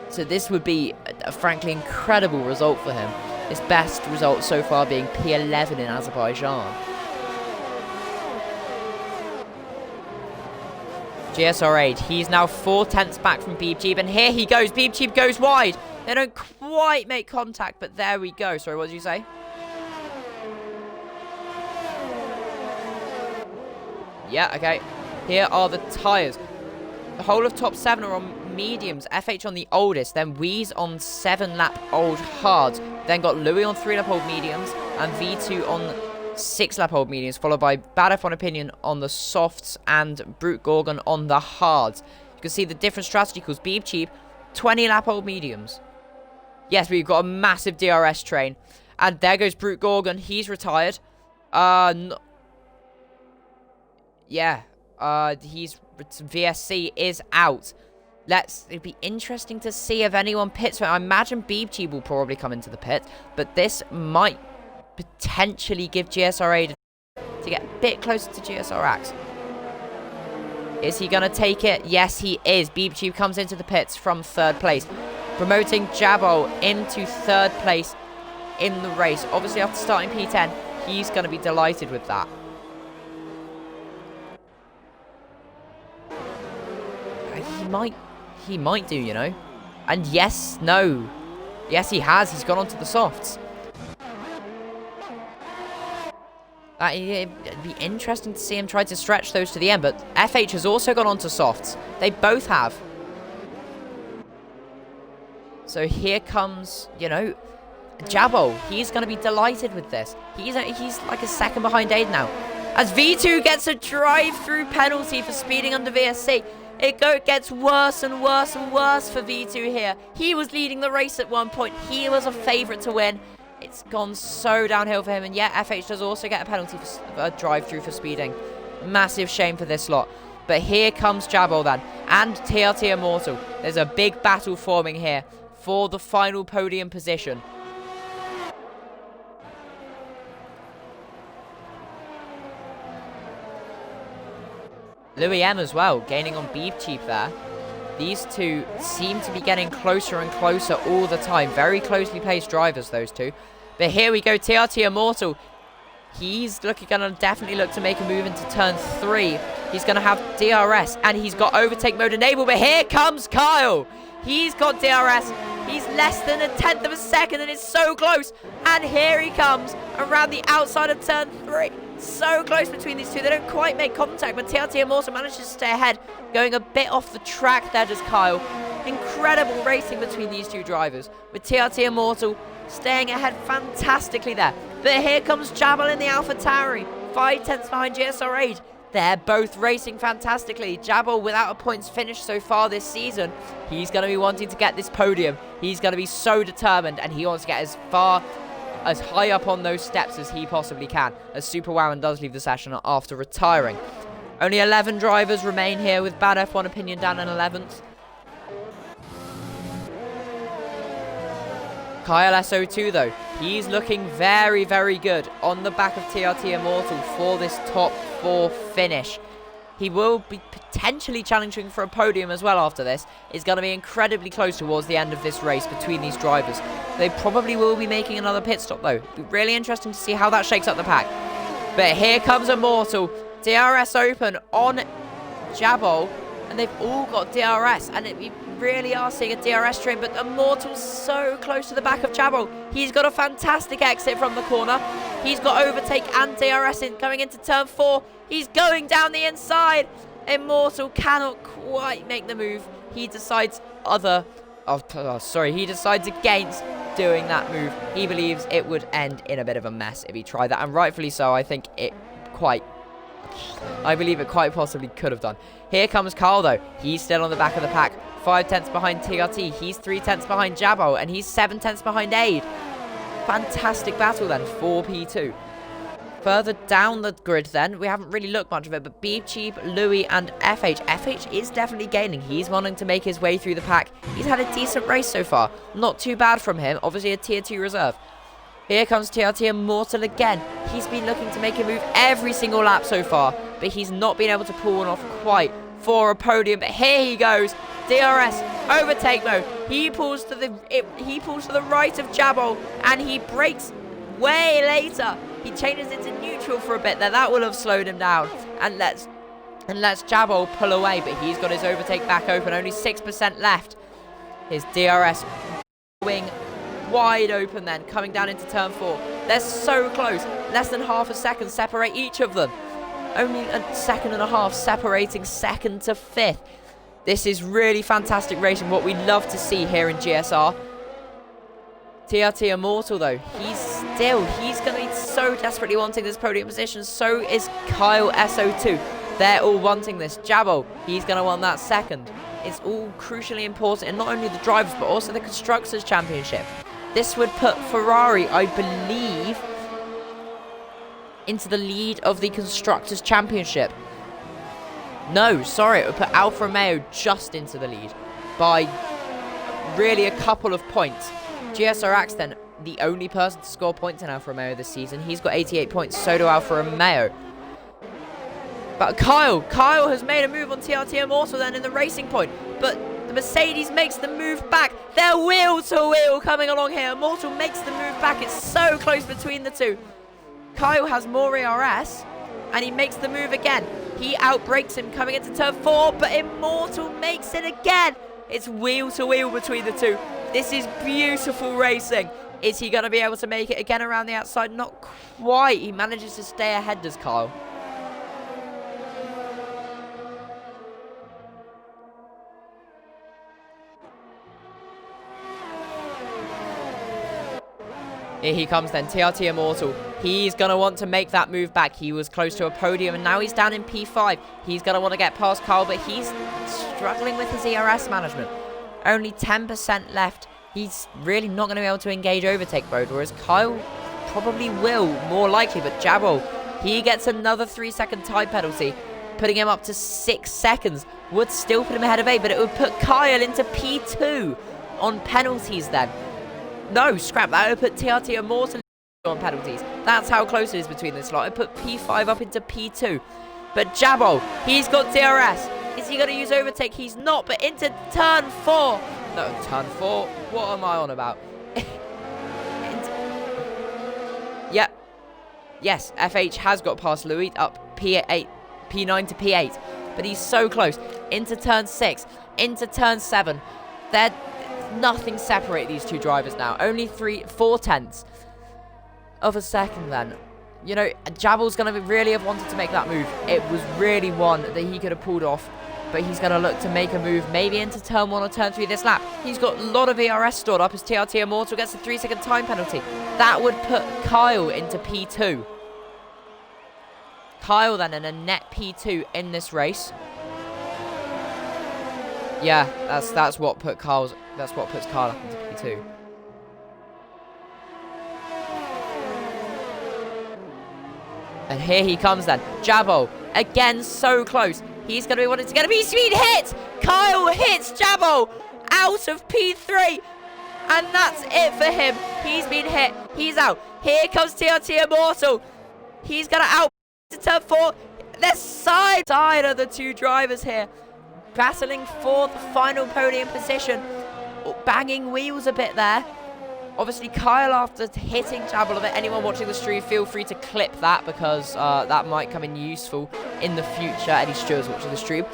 So this would be a frankly incredible result for him. His best result so far being P11 in Azerbaijan. GSR 8, he's now 4/10 back from Beeb Cheap, and here he goes. Beeb Cheap goes wide. They don't quite make contact, but there we go. Sorry, what did you say? Yeah, okay. Here are the tyres. The whole of top 7 are on mediums. FH on the oldest. Then Wheeze on 7-lap old hards. Then got Louis on 3-lap old mediums. And V2 on 6-lap old mediums. Followed by Bad F on Opinion on the softs. And Brute Gorgon on the hards. You can see the different strategy calls. Beeb Cheap, 20-lap old mediums. Yes, we've got a massive DRS train. And there goes Brute Gorgon. He's retired. Yeah, he's VSC is out. It'd be interesting to see if anyone pits. I imagine Beeb Cheap will probably come into the pit, but this might potentially give GSR8 to get a bit closer to GSRX. Is he going to take it? Yes, he is. Beep Tube comes into the pits from 3rd place, promoting Jabbo into 3rd place in the race. Obviously, after starting P10, he's going to be delighted with that. He might do, you know. And yes, no. Yes, he has. He's gone onto the softs. It'd be interesting to see him try to stretch those to the end, but FH has also gone onto softs. They both have. So here comes, you know, Jabbo. He's going to be delighted with this. He's like a second behind Aid now. As V2 gets a drive-through penalty for speeding under VSC. It gets worse and worse and worse for V2 here. He was leading the race at one point. He was a favourite to win. It's gone so downhill for him. And yeah, FH does also get a penalty for a drive-through for speeding. Massive shame for this lot. But here comes Jabbo then. And TRT Immortal. There's a big battle forming here for the final podium position. Louis M as well, gaining on Beef Cheap there. These two seem to be getting closer and closer all the time. Very closely paced drivers, those two. But here we go, TRT Immortal. He's going to definitely look to make a move into turn 3. He's going to have DRS, and he's got overtake mode enabled. But here comes Kyle. He's got DRS. He's less than 1/10 of a second, and it's so close. And here he comes around the outside of turn 3. So close between these two. They don't quite make contact, but TRT Immortal manages to stay ahead, going a bit off the track there does Kyle. Incredible racing between these two drivers, with TRT Immortal staying ahead fantastically there. But here comes Jabal in the AlphaTauri, 5/10 behind GSR 8. They're both racing fantastically. Jabal without a points finish so far this season. He's going to be wanting to get this podium. He's going to be so determined, and he wants to get as high up on those steps as he possibly can, as Super Wowan does leave the session after retiring. Only 11 drivers remain here, with Bad F1 Opinion down in 11th. Kyle SO2 though, he's looking very, very good on the back of TRT Immortal for this top 4 finish. He will be potentially challenging for a podium as well after this. It's going to be incredibly close towards the end of this race between these drivers. They probably will be making another pit stop though. It'll be really interesting to see how that shakes up the pack. But here comes Immortal. DRS open on Jabol. And they've all got DRS. And we really are seeing a DRS train. But Immortal's so close to the back of Jabol. He's got a fantastic exit from the corner. He's got overtake and DRS coming into turn 4. He's going down the inside. Immortal cannot quite make the move. He decides he decides against doing that move. He believes it would end in a bit of a mess if he tried that, and rightfully so. I believe it quite possibly could have done. Here comes Carl though. He's still on the back of the pack. 5/10 behind TRT. He's 3/10 behind Jabbo, and he's 7/10 behind Aid. Fantastic battle then for P2. Further down the grid then, we haven't really looked much of it, but Beep Cheap, Louis and FH. FH is definitely gaining. He's wanting to make his way through the pack. He's had a decent race so far. Not too bad from him. Obviously a tier 2 reserve. Here comes TRT Immortal again. He's been looking to make a move every single lap so far, but he's not been able to pull one off quite for a podium. But here he goes. DRS, overtake mode. He pulls to the right of Jabol, and he brakes way later. He changes into neutral for a bit there. That will have slowed him down. And lets Jabol pull away, but he's got his overtake back open. Only 6% left. His DRS going wide open then, coming down into turn 4. They're so close. Less than half a second separate each of them. Only a second and a half separating 2nd to 5th. This is really fantastic racing, what we love to see here in GSR. TRT Immortal though, he's going to be so desperately wanting this podium position. So is Kyle SO2. They're all wanting this. Jabbo, he's going to want that second. It's all crucially important in not only the drivers but also the Constructors' Championship. This would put Ferrari, I believe, into the lead of the Constructors' Championship. No, sorry, it would put Alfa Romeo just into the lead by really a couple of points. GSR Axton, the only person to score points in Alfa Romeo this season. He's got 88 points, so do Alfa Romeo. But Kyle has made a move on TRT Immortal then in the racing point. But the Mercedes makes the move back. They're wheel to wheel coming along here. Immortal makes the move back. It's so close between the two. Kyle has more ERS, and he makes the move again. He outbrakes him coming into turn 4, but Immortal makes it again. It's wheel to wheel between the two. This is beautiful racing. Is he going to be able to make it again around the outside? Not quite. He manages to stay ahead, does Kyle. Here he comes then, TRT Immortal. He's going to want to make that move back. He was close to a podium, and now he's down in P5. He's going to want to get past Kyle, but he's struggling with his ERS management. Only 10% left. He's really not going to be able to engage overtake mode, whereas Kyle probably will, more likely. But Jabbo, he gets another 3-second time penalty, putting him up to 6 seconds. Would still put him ahead of A, but it would put Kyle into P2 on penalties then. No, scrap that. It would put TRT Immortal on penalties. That's how close it is between this slot. It put P5 up into P2. But Jabbo, he's got DRS. Is he going to use overtake? He's not, but into turn 4. No, turn 4. What am I on about? Yep. Yes, FH has got past Louis up P8, P9 to P8. But he's so close. Into turn 6. Into turn 7. They're... Nothing separate these two drivers now. Only 4 tenths of a second then. You know, Jabbal's going to really have wanted to make that move. It was really one that he could have pulled off. But he's going to look to make a move maybe into turn 1 or turn 3 this lap. He's got a lot of ERS stored up as TRT Immortal gets a 3-second time penalty. That would put Kyle into P2. Kyle then in a net P2 in this race. Yeah, that's what puts Kyle up into P2. And here he comes then. Jabbo, again so close. He's going to be wanting to get a P-speed hit. Kyle hits Jabbo out of P3. And that's it for him. He's been hit. He's out. Here comes TRT Immortal. He's going to out to turn 4. They're side of the two drivers here. Battling for the final podium position. Banging wheels a bit there. Obviously, Kyle, after hitting Jabba a bit, anyone watching the stream, feel free to clip that because that might come in useful in the future. Any stewards watching the stream.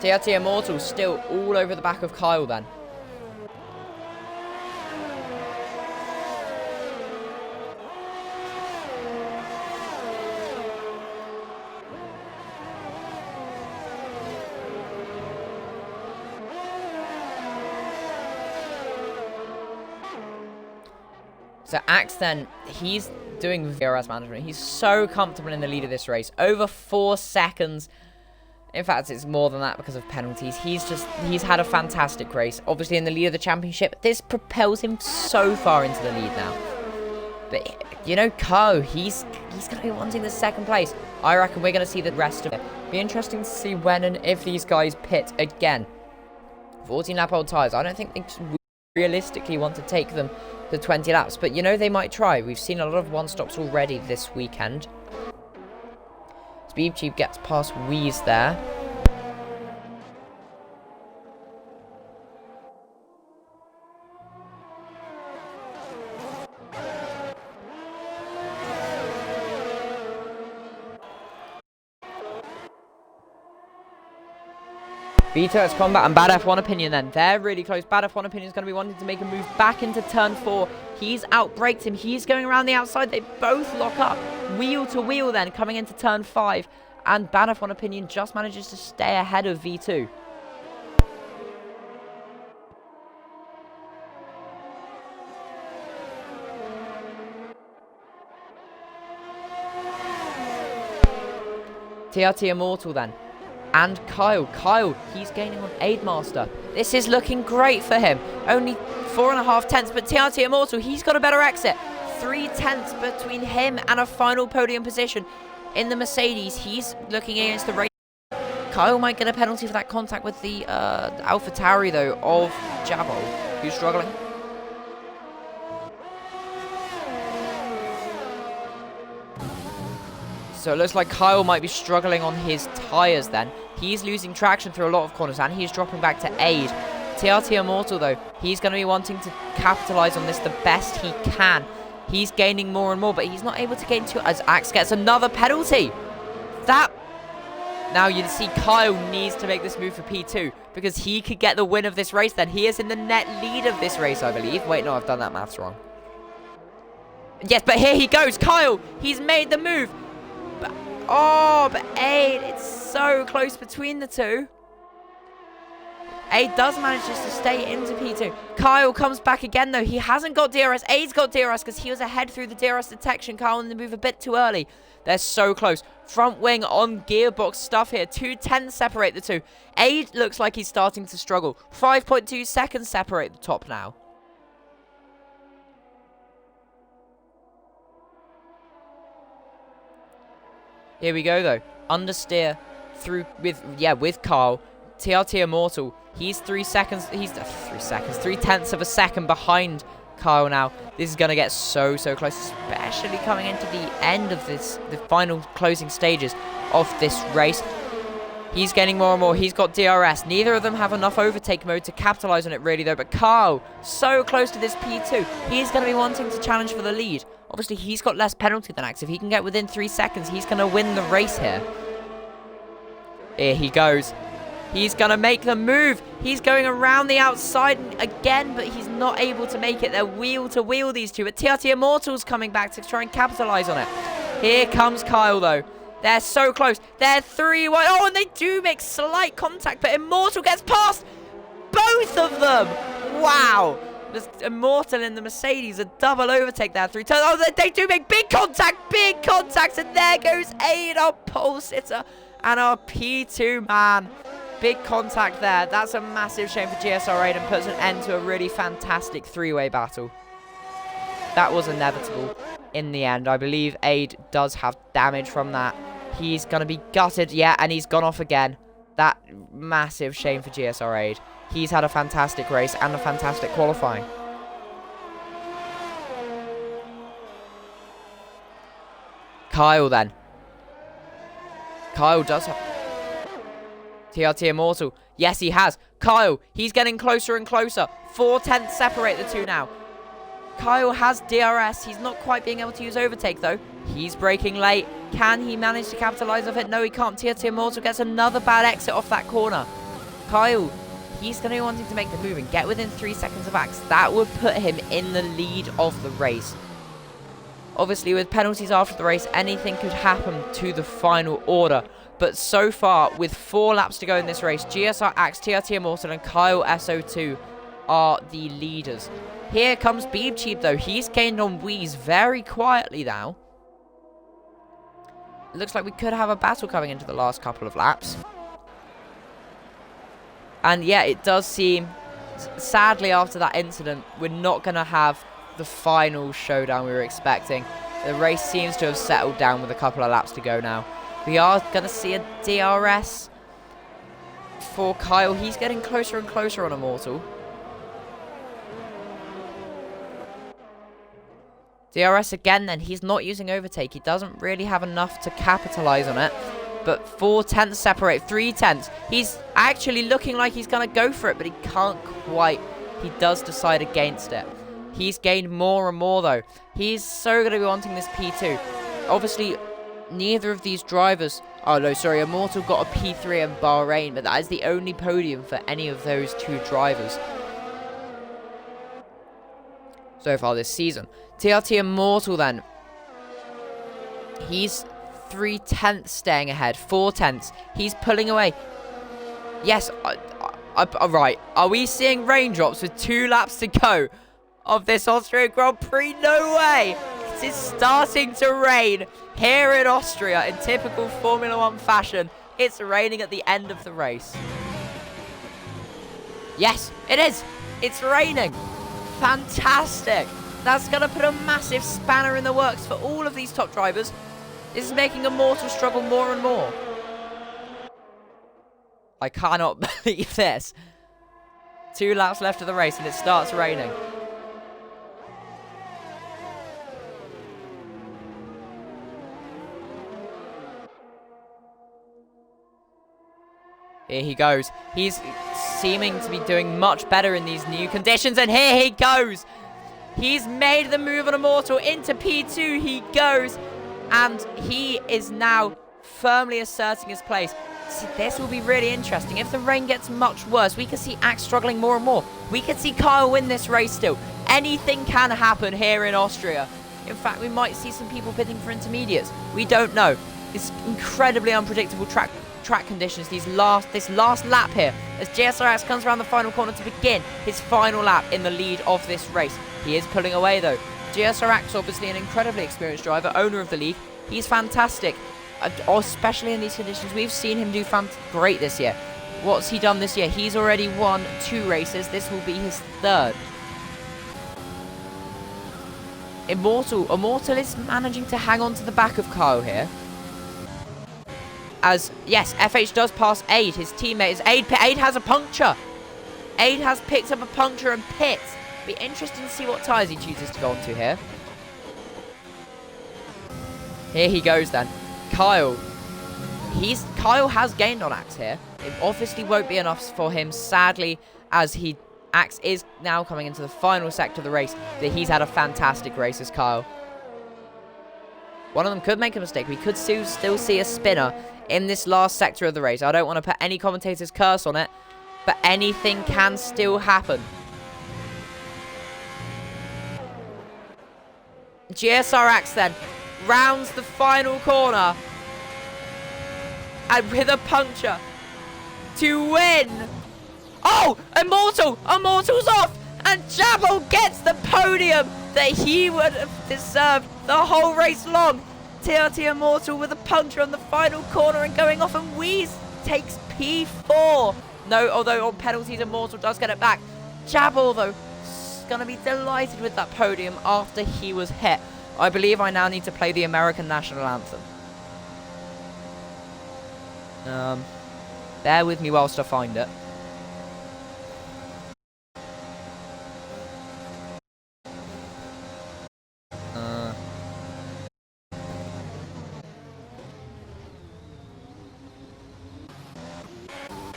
TRT Immortal still all over the back of Kyle then. So Axe then, he's doing VRS management. He's so comfortable in the lead of this race. Over 4 seconds. In fact, it's more than that because of penalties. He's had a fantastic race. Obviously in the lead of the championship. This propels him so far into the lead now. But, you know, Ko, he's going to be wanting the 2nd place. I reckon we're going to see the rest of it. Be interesting to see when and if these guys pit again. 14 lap old tyres. I don't think they realistically want to take them to 20 laps, but you know, they might try. We've seen a lot of one-stops already this weekend. Speed Cheap gets past Wheeze there. Vito has combat and Bad F1 Opinion then. They're really close. Bad F1 Opinion is going to be wanting to make a move back into turn 4. He's outbraked him. He's going around the outside. They both lock up. Wheel to wheel then coming into turn 5. And Bad F1 Opinion just manages to stay ahead of V2. TRT Immortal then. And Kyle, he's gaining on Aidmaster. This is looking great for him. Only 4.5 tenths, but TRT Immortal, he's got a better exit. 3 tenths between him and a final podium position. In the Mercedes, he's looking against the race. Kyle might get a penalty for that contact with the AlphaTauri, though, of Jabbo, who's struggling. So it looks like Kyle might be struggling on his tyres then. He's losing traction through a lot of corners, and he's dropping back to aid. TRT Immortal, though, he's going to be wanting to capitalise on this the best he can. He's gaining more and more, but he's not able to gain too... As Axe gets another penalty. That... Now you see Kyle needs to make this move for P2, because he could get the win of this race then. He is in the net lead of this race, I believe. Wait, no, I've done that maths wrong. Yes, but here he goes. Kyle, he's made the move. But, oh, but Aid, it's so close between the two. Aid does manage just to stay into P2. Kyle comes back again, though. He hasn't got DRS. Aid's got DRS because he was ahead through the DRS detection. Kyle in the move a bit too early. They're so close. Front wing on gearbox stuff here. 2/10 separate the two. Aid looks like he's starting to struggle. 5.2 seconds separate the top now. Here we go, though. Understeer through with Kyle. TRT Immortal. He's 3 seconds. He's 3/10 of a second behind Kyle now. This is going to get so close, especially coming into the end of this, the final closing stages of this race. He's getting more and more. He's got DRS. Neither of them have enough overtake mode to capitalize on it really, though. But Kyle, so close to this P2. He's going to be wanting to challenge for the lead. Obviously, he's got less penalty than Axe. If he can get within 3 seconds, he's going to win the race here. Here he goes. He's going to make the move. He's going around the outside again, but he's not able to make it. They're wheel to wheel, these two. But TRT Immortal's coming back to try and capitalize on it. Here comes Kyle, though. They're so close. They're 3 wide. Oh, and they do make slight contact, but Immortal gets past both of them. Wow. There's Immortal in the Mercedes, a double overtake there. 3 turns. Oh, they do make big contact, and there goes Aid, our pole sitter, and our P2 man. Big contact there. That's a massive shame for GSR Aid and puts an end to a really fantastic 3-way battle. That was inevitable in the end. I believe Aid does have damage from that. He's going to be gutted. Yeah, and he's gone off again. That massive shame for GSR Aid. He's had a fantastic race and a fantastic qualifying. Kyle then. Kyle does have... TRT Immortal. Yes, he has. Kyle, he's getting closer and closer. 4/10 separate the two now. Kyle has DRS. He's not quite being able to use overtake, though. He's braking late. Can he manage to capitalize off it? No, he can't. TRT Immortal gets another bad exit off that corner. Kyle, he's going to be wanting to make the move and get within 3 seconds of Axe. That would put him in the lead of the race. Obviously, with penalties after the race, anything could happen to the final order. But so far, with 4 laps to go in this race, GSR Axe, TRT Immortal, and Kyle SO2 are the leaders. Here comes Beebcheap, though. He's gained on Wheeze very quietly now. It looks like we could have a battle coming into the last couple of laps. And yeah, it does seem, sadly, after that incident, we're not going to have the final showdown we were expecting. The race seems to have settled down with a couple of laps to go now. We are going to see a DRS for Kyle. He's getting closer and closer on Immortal. DRS again then. He's not using overtake. He doesn't really have enough to capitalize on it. But 4/10 separate. 3/10. He's actually looking like he's going to go for it, but he can't quite. He does decide against it. He's gained more and more, though. He's so going to be wanting this P2. Obviously, neither of these drivers... Oh, no, sorry. Immortal got a P3 in Bahrain, but that is the only podium for any of those 2 drivers so far this season. TRT Immortal, then. He's 3/10 staying ahead. 4/10. He's pulling away. Yes, right. Are we seeing raindrops with 2 laps to go of this Austrian Grand Prix? No way! It is starting to rain here in Austria in typical Formula 1 fashion. It's raining at the end of the race. Yes, it is. It's raining. Fantastic. That's going to put a massive spanner in the works for all of these top drivers. This is making Immortal struggle more and more. I cannot believe this. 2 laps left of the race and it starts raining. Here he goes. He's seeming to be doing much better in these new conditions. And here he goes. He's made the move on Immortal. Into P2 he goes. And he is now firmly asserting his place. So this will be really interesting. If the rain gets much worse, we could see Axe struggling more and more. We could see Kyle win this race still. Anything can happen here in Austria. In fact, we might see some people bidding for intermediates. We don't know. It's incredibly unpredictable track conditions. This last lap here, as GSR comes around the final corner to begin his final lap in the lead of this race. He is pulling away though. GSR obviously an incredibly experienced driver, owner of the league. He's fantastic, especially in these conditions. We've seen him do great this year. What's he done this year? He's already won 2 races. This will be his 3rd. Immortal is managing to hang on to the back of Kyle here. As, yes, FH does pass Aid, his teammate. Is Aid has a puncture. Aid has picked up a puncture and pits. Be interesting to see what tyres he chooses to go onto here. Here he goes then. Kyle has gained on Axe here. It obviously won't be enough for him, sadly, as Axe is now coming into the final sector of the race. But he's had a fantastic race as Kyle. One of them could make a mistake. We could still see a spinner in this last sector of the race. I don't want to put any commentator's curse on it, but anything can still happen. GSR Axe then rounds the final corner and with a puncture to win. Oh, Immortal's off, and Jabal gets the podium that he would have deserved the whole race long. TRT Immortal with a puncture on the final corner and going off, and Wheeze takes P4. No, although on penalties Immortal does get it back. Jabal though is going to be delighted with that podium after he was hit. I believe I now need to play the American national anthem. Bear with me whilst I find it.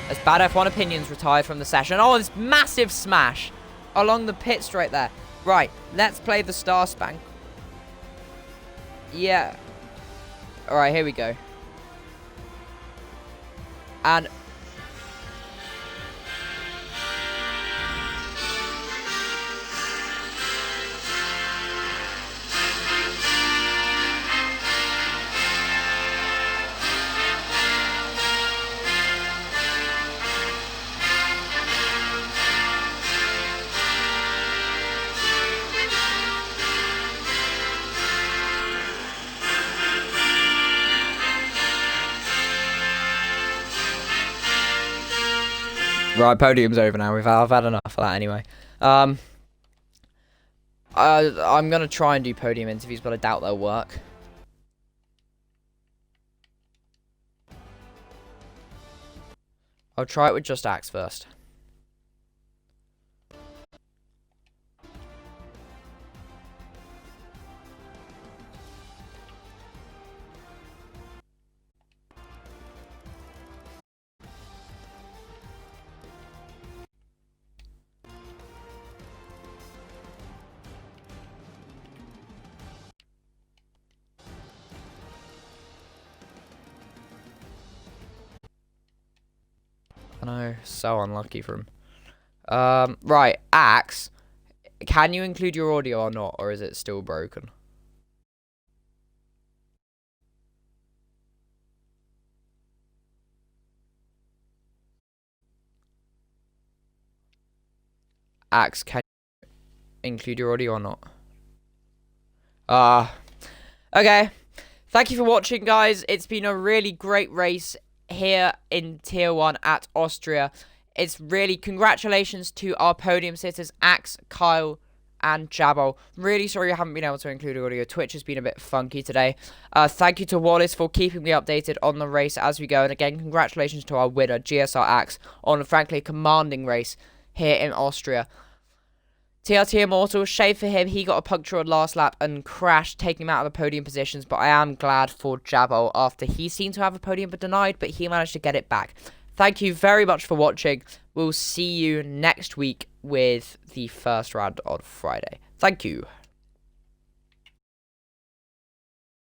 As Bad F1 Opinions retired from the session. Oh, this massive smash along the pit straight there. Right, let's play the Star Spank. Yeah. Alright, here we go. And right, podium's over now. I've had enough of that anyway. I'm gonna try and do podium interviews, but I doubt they'll work. I'll try it with just Axe first. I know, so unlucky for him. Right, Axe, can you include your audio or not, or is it still broken? Axe, can you include your audio or not? Okay. Thank you for watching, guys. It's been a really great race here in Tier 1 at Austria. It's really congratulations to our podium sitters, Axe, Kyle, and Jabal. Really sorry I haven't been able to include audio. Twitch has been a bit funky today. Thank you to Wallace for keeping me updated on the race as we go. And again, congratulations to our winner, GSR Axe, on a frankly commanding race here in Austria. TRT Immortal, shame for him. He got a puncture on last lap and crashed, taking him out of the podium positions. But I am glad for Jabal after he seemed to have a podium but denied, but he managed to get it back. Thank you very much for watching. We'll see you next week with the first round on Friday. Thank you.